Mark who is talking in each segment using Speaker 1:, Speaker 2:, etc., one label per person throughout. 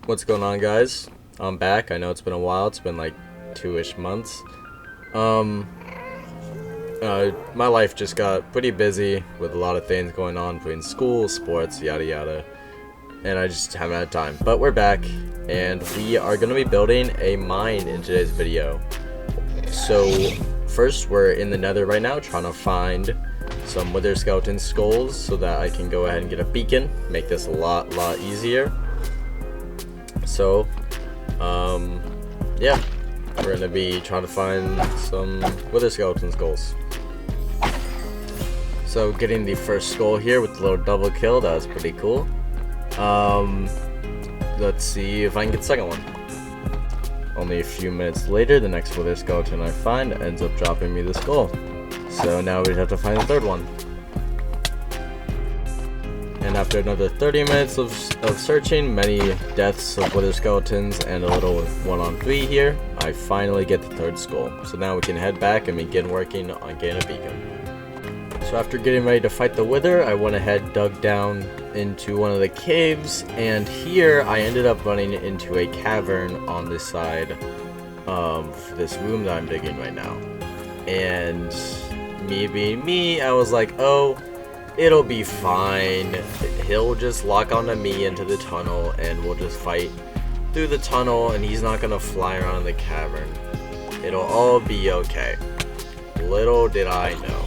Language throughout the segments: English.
Speaker 1: What's going on, guys? I'm back. I know it's been a while. It's been like 2-ish months. My life just got pretty busy with a lot of things going on between school, sports, yada yada, and I just haven't had time. But we're back, and we are going to be building a mine in today's video. So first, we're in the nether right now trying to find some wither skeleton skulls so that I can go ahead and get a beacon, make this a lot easier. So yeah, we're gonna be trying to find some wither skeleton skulls. So getting the first skull here with the little double kill, that was pretty cool. Let's see if I can get the second one. Only a few minutes later, the next wither skeleton I find ends up dropping me the skull. So now we'd have to find the third one. And after another 30 minutes of searching, many deaths of wither skeletons, and a little 1-on-3 here, I finally get the third skull. So now we can head back and begin working on getting a beacon. So after getting ready to fight the wither, I went ahead, dug down into one of the caves, and here I ended up running into a cavern on this side of this room that I'm digging right now. And me being me, I was like, oh, it'll be fine. He'll just lock onto me into the tunnel and we'll just fight through the tunnel and he's not gonna fly around in the cavern. It'll all be okay. Little did I know.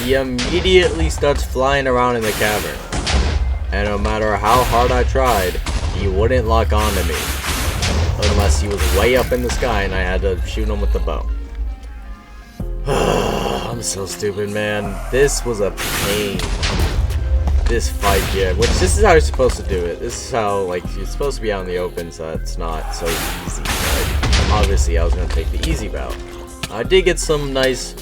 Speaker 1: He immediately starts flying around in the cavern, and no matter how hard I tried, he wouldn't lock onto me unless he was way up in the sky and I had to shoot him with the bow. I'm so stupid, man. This was a pain. This fight here, which this is how you're supposed to do it. This is how, like, you're supposed to be out in the open, so it's not so easy. But obviously, I was gonna take the easy route. I did get some nice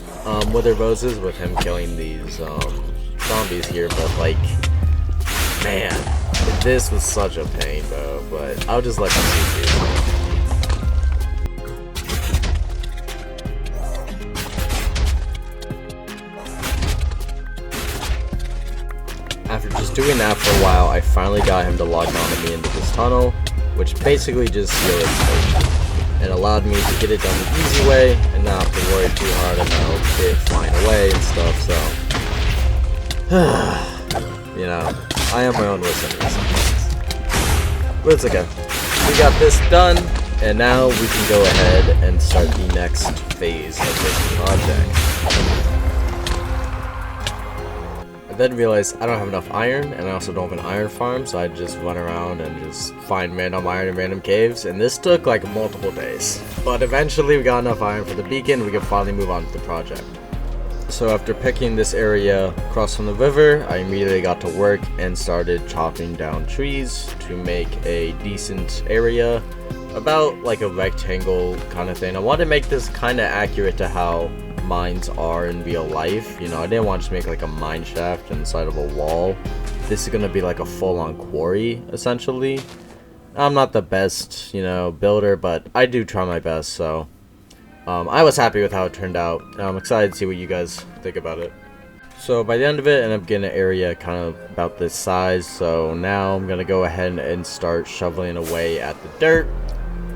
Speaker 1: wither roses with him killing these zombies here, but like, man, this was such a pain, bro. But I'll just let him see you. After just doing that for a while, I finally got him to log on to me into this tunnel, which basically just sealed its fate and allowed me to get it done the easy way and not have to worry too hard about it flying away and stuff. So you know, I am my own worst enemy sometimes, but it's okay. We got this done, and now we can go ahead and start the next phase of this project. I then realized I don't have enough iron, and I also don't have an iron farm, so I just run around and just find random iron in random caves, and this took like multiple days. But eventually we got enough iron for the beacon, we can finally move on to the project. So after picking this area across from the river, I immediately got to work and started chopping down trees to make a decent area, about like a rectangle kind of thing. I wanted to make this kind of accurate to how mines are in real life. You know, I didn't want to make like a mine shaft inside of a wall. This is gonna be like a full-on quarry, essentially. I'm not the best, you know, builder, but I do try my best, so I was happy with how it turned out. I'm excited to see what you guys think about it. So by the end of it, I ended up getting an area kind of about this size, so now I'm gonna go ahead and start shoveling away at the dirt,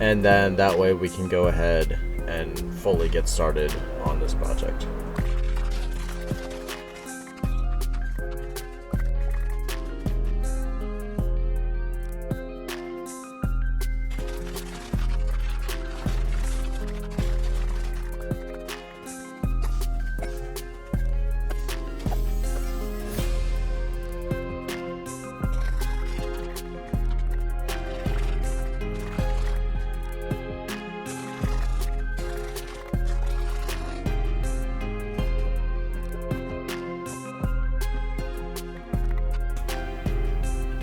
Speaker 1: and then that way we can go ahead and fully get started on this project.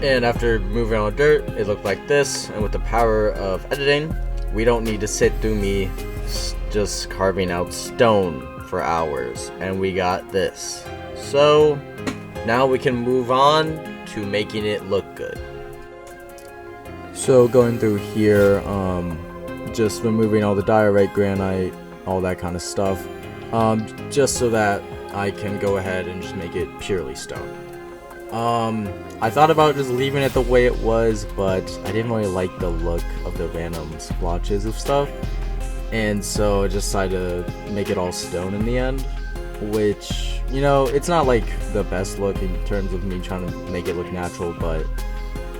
Speaker 1: And after moving on dirt, it looked like this, and with the power of editing, we don't need to sit through me just carving out stone for hours, and we got this. So now we can move on to making it look good.
Speaker 2: So going through here, just removing all the diorite, granite, all that kind of stuff, just so that I can go ahead and just make it purely stone. I thought about just leaving it the way it was, but I didn't really like the look of the random splotches of stuff, and so I just decided to make it all stone in the end, which, you know, it's not like the best look in terms of me trying to make it look natural, but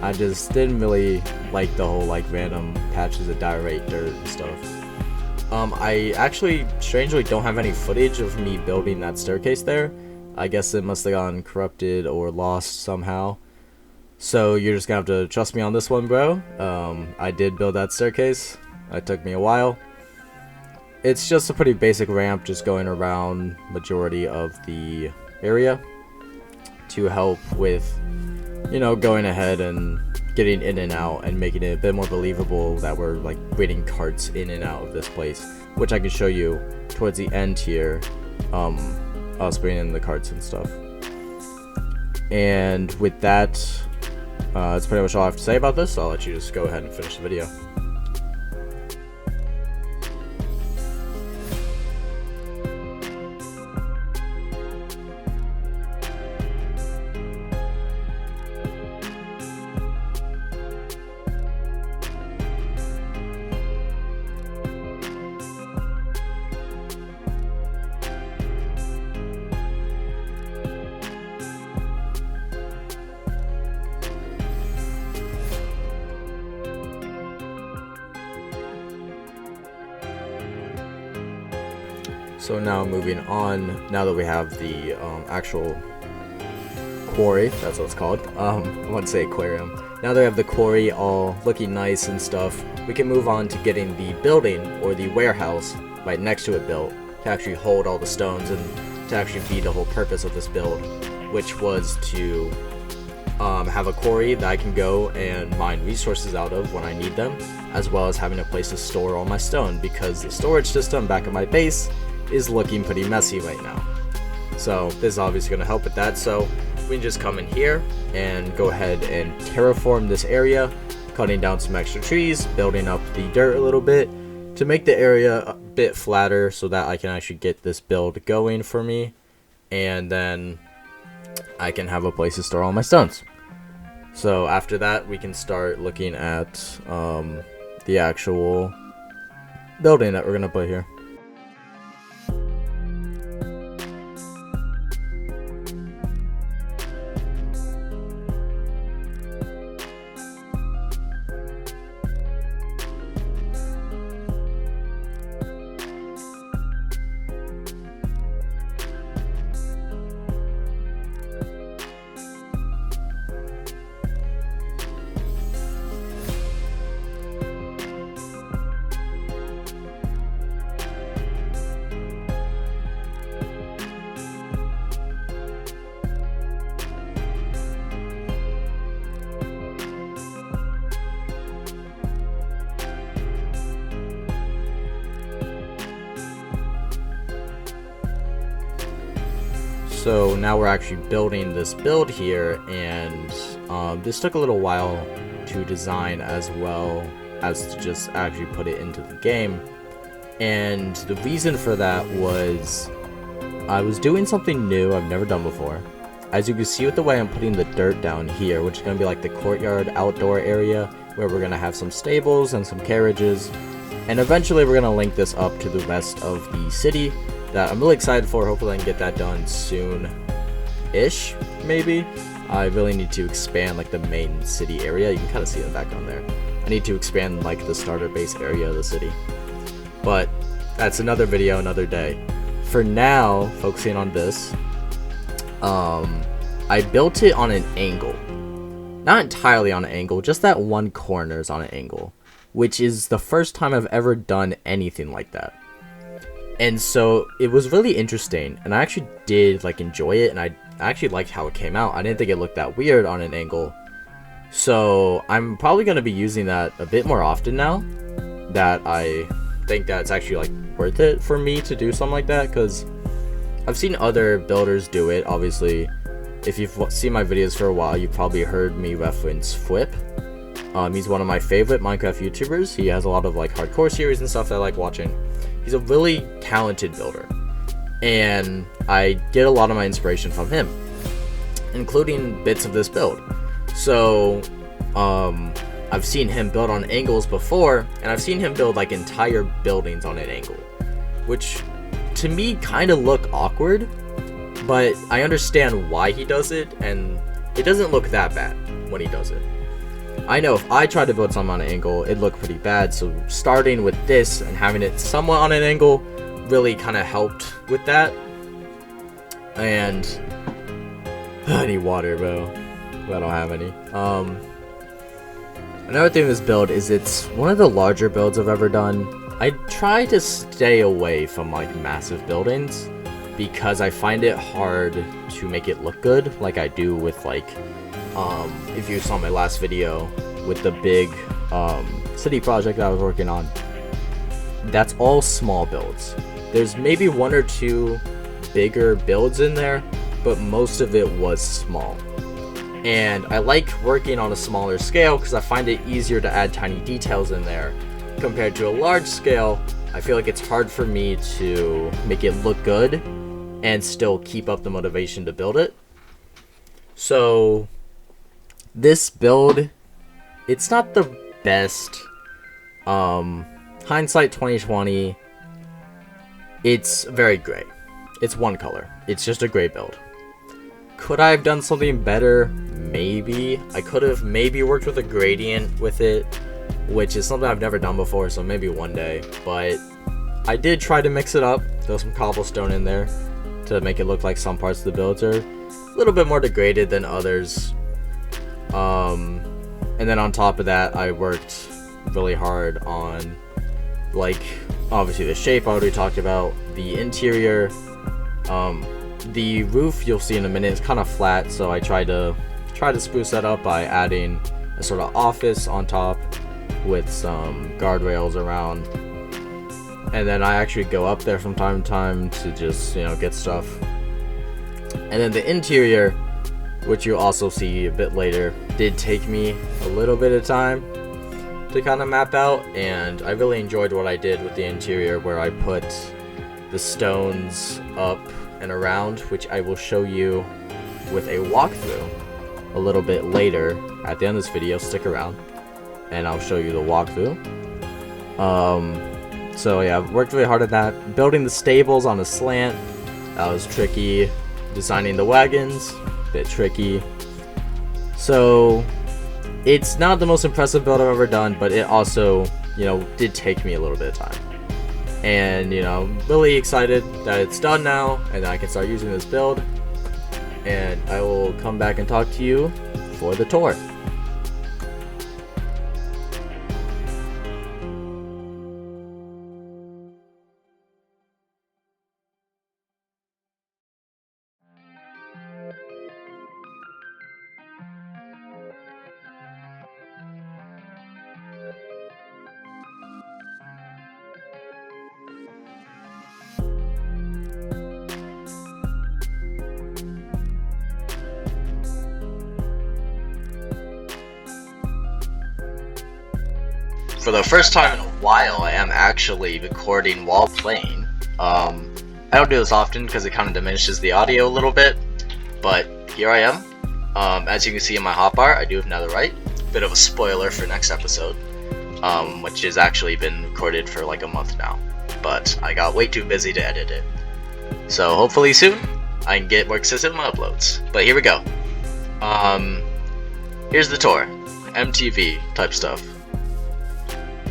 Speaker 2: I just didn't really like the whole like random patches of diorite dirt and stuff. I actually strangely don't have any footage of me building that staircase there. I guess it must have gotten corrupted or lost somehow. So you're just gonna have to trust me on this one, bro. I did build that staircase. It took me a while. It's just a pretty basic ramp just going around majority of the area to help with, you know, going ahead and getting in and out and making it a bit more believable that we're like bringing carts in and out of this place, which I can show you towards the end here. Us bringing in the carts and stuff. And with that, that's pretty much all I have to say about this. So I'll let you just go ahead and finish the video. So now moving on, now that we have the actual quarry, that's what it's called, I want to say aquarium. Now that we have the quarry all looking nice and stuff, we can move on to getting the building or the warehouse right next to it built to actually hold all the stones and to actually be the whole purpose of this build, which was to have a quarry that I can go and mine resources out of when I need them, as well as having a place to store all my stone, because the storage system back at my base is looking pretty messy right now. So this is obviously going to help with that. So we can just come in here and go ahead and terraform this area, cutting down some extra trees, building up the dirt a little bit to make the area a bit flatter so that I can actually get this build going for me, and then I can have a place to store all my stones. So after that, we can start looking at the actual building that we're going to put here. So now we're actually building this build here, and this took a little while to design as well as to just actually put it into the game. And the reason for that was I was doing something new I've never done before. As you can see with the way I'm putting the dirt down here, which is going to be like the courtyard outdoor area where we're going to have some stables and some carriages, and eventually we're going to link this up to the rest of the city that I'm really excited for. Hopefully I can get that done soon-ish, maybe. I really need to expand like the main city area. You can kind of see in the background there. I need to expand like the starter base area of the city. But that's another video, another day. For now, focusing on this, I built it on an angle. Not entirely on an angle, just that one corner is on an angle, which is the first time I've ever done anything like that. And so it was really interesting, and I actually did like enjoy it, and I actually liked how it came out. I didn't think it looked that weird on an angle. So I'm probably going to be using that a bit more often now that I think that it's actually like worth it for me to do something like that, because I've seen other builders do it. Obviously if you've seen my videos for a while, you've probably heard me reference Flip. He's one of my favorite Minecraft YouTubers. He has a lot of like hardcore series and stuff that I like watching. He's a really talented builder, and I get a lot of my inspiration from him, including bits of this build. So I've seen him build on angles before, and I've seen him build like entire buildings on an angle, which to me kind of look awkward, but I understand why he does it, and it doesn't look that bad when he does it. I know if I tried to build something on an angle, it'd look pretty bad, so starting with this and having it somewhat on an angle really kind of helped with that. And I need water, bro. I don't have any. Another thing with this build is it's one of the larger builds I've ever done. I try to stay away from like massive buildings because I find it hard to make it look good, like I do with like if you saw my last video with the big city project that I was working on. That's all small builds. There's maybe one or two bigger builds in there, but most of it was small. And I like working on a smaller scale because I find it easier to add tiny details in there. Compared to a large scale, I feel like it's hard for me to make it look good and still keep up the motivation to build it. So this build, it's not the best. Hindsight 2020, it's very gray. It's one color. It's just a gray build. Could I have done something better? Maybe. I could have maybe worked with a gradient with it, which is something I've never done before, so maybe one day. But I did try to mix it up, throw some cobblestone in there to make it look like some parts of the build are a little bit more degraded than others. And then on top of that, I worked really hard on, like, obviously the shape I already talked about, the interior. The roof you'll see in a minute is kind of flat, so I tried to spruce that up by adding a sort of office on top with some guardrails around. And then I actually go up there from time to time to just, you know, get stuff. And then the interior, which you'll also see a bit later, did take me a little bit of time to kind of map out, and I really enjoyed what I did with the interior, where I put the stones up and around, which I will show you with a walkthrough a little bit later at the end of this video. Stick around and I'll show you the walkthrough. So yeah, I've worked really hard at that. Building the stables on a slant, that was tricky. Designing the wagons, a bit tricky. So it's not the most impressive build I've ever done, but it also, you know, did take me a little bit of time. And, you know, I'm really excited that it's done now and I can start using this build. And I will come back and talk to you for the tour. For the first time in a while, I am actually recording while playing. I don't do this often because it kind of diminishes the audio a little bit, but here I am. As you can see in my hotbar, I do have netherite. Bit of a spoiler for next episode, which has actually been recorded for like a month now, but I got way too busy to edit it. So hopefully soon I can get more consistent with my uploads. But here we go. Here's the tour, MTV type stuff.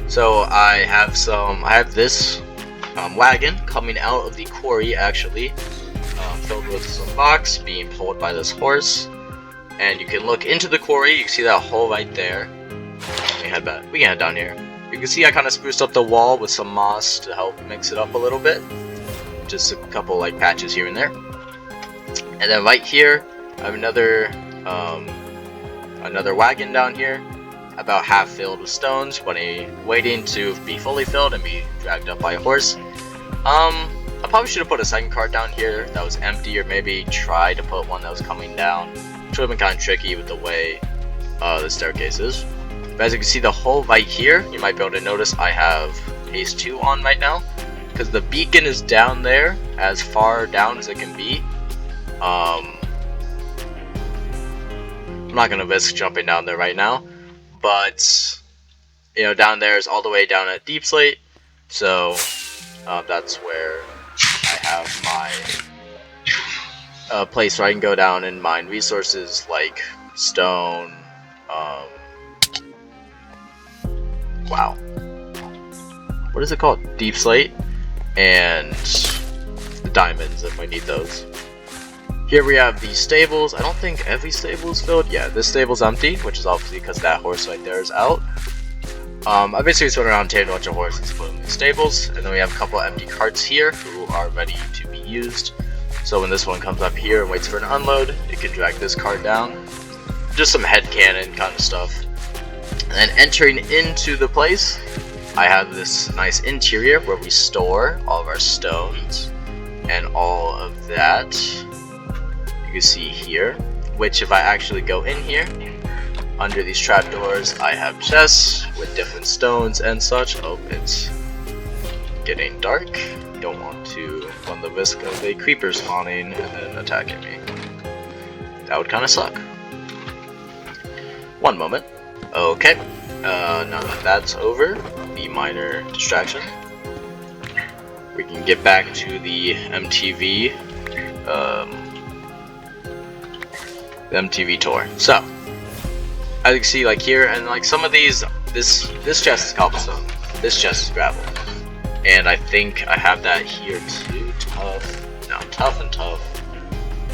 Speaker 2: So I have this wagon coming out of the quarry, actually, filled with some rocks being pulled by this horse. And you can look into the quarry. You can see that hole right there. Let me head back. We can head down here. You can see I kind of spruced up the wall with some moss to help mix it up a little bit. Just a couple like patches here and there. And then right here, I have another wagon down here, about half filled with stones, waiting to be fully filled and be dragged up by a horse.
Speaker 1: I probably should have put a second cart down here that was empty, or maybe try to put one that was coming down, which would have been kind of tricky with the way the staircase is. But as you can see, the hole right here, you might be able to notice I have haste 2 on right now, because the beacon is down there, as far down as it can be. I'm not going to risk jumping down there right now, but you know, down there is all the way down at Deep Slate, so that's where I have my place where I can go down and mine resources like stone, wow, what is it called? Deep Slate, and the diamonds if I need those. Here we have the stables. I don't think every stable is filled. Yeah, this stable's empty, which is obviously because that horse right there is out. I basically just went around taking a bunch of horses, put them in the stables, and then we have a couple of empty carts here who are ready to be used. So when this one comes up here and waits for an unload, it can drag this cart down. Just some headcanon kind of stuff. And then entering into the place, I have this nice interior where we store all of our stones and all of that. You can see here, which if I actually go in here, under these trapdoors, I have chests with different stones and such. Oh, it's getting dark. Don't want to run the risk of a creeper spawning and then attacking me. That would kind of suck. One moment. Okay. Now that that's over, the minor distraction, we can get back to the MTV, tour. So, as you can see, like here, and like some of these, this chest is cobblestone, this chest is gravel, and I think I have that here too. Tough and tough.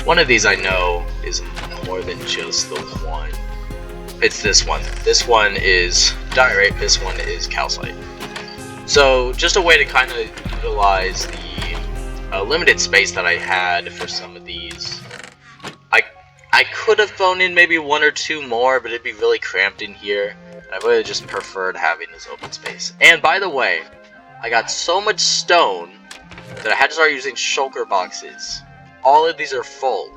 Speaker 1: One of these I know is more than just the one. It's this one. This one is diorite, this one is calcite. So just a way to kind of utilize the limited space that I had for some of these. I could have thrown in maybe 1 or 2 more, but it'd be really cramped in here. I would have just preferred having this open space. And by the way, I got so much stone that I had to start using shulker boxes. All of these are full.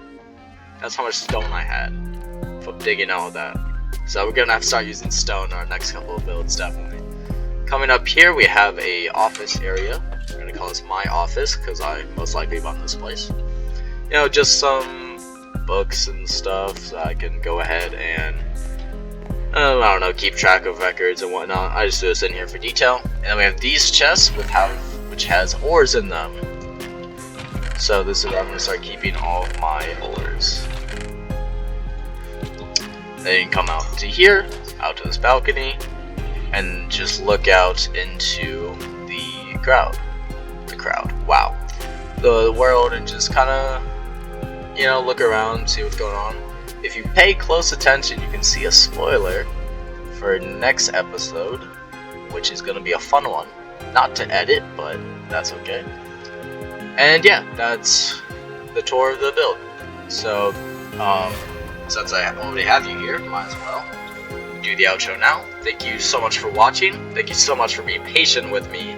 Speaker 1: That's how much stone I had from digging all of that. So we're gonna have to start using stone in our next couple of builds, definitely. Coming up here, we have a office area. I'm gonna call this my office because I most likely run this place. You know, just some books and stuff, so I can go ahead and I don't know, keep track of records and whatnot. I just do this in here for detail. And then we have these chests which has ores in them. So this is where I'm gonna start keeping all of my ores. Then you can come out to here, out to this balcony, and just look out into the crowd. Wow. The world, and just kind of, you know, look around, see what's going on. If you pay close attention, you can see a spoiler for next episode, which is going to be a fun one. Not to edit, but that's okay. And yeah, that's the tour of the build. So, since I already have you here, might as well do the outro now. Thank you so much for watching. Thank you so much for being patient with me.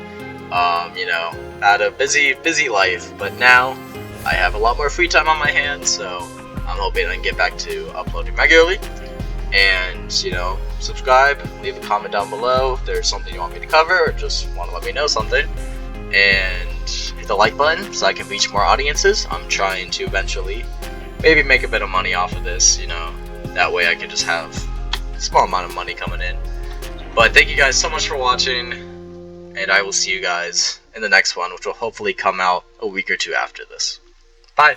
Speaker 1: You know, I had a busy life, but now I have a lot more free time on my hands, so I'm hoping I can get back to uploading regularly. And, you know, subscribe, leave a comment down below if there's something you want me to cover, or just want to let me know something. And hit the like button so I can reach more audiences. I'm trying to eventually maybe make a bit of money off of this, you know. That way I can just have a small amount of money coming in. But thank you guys so much for watching, and I will see you guys in the next one, which will hopefully come out a week or 2 after this. Bye!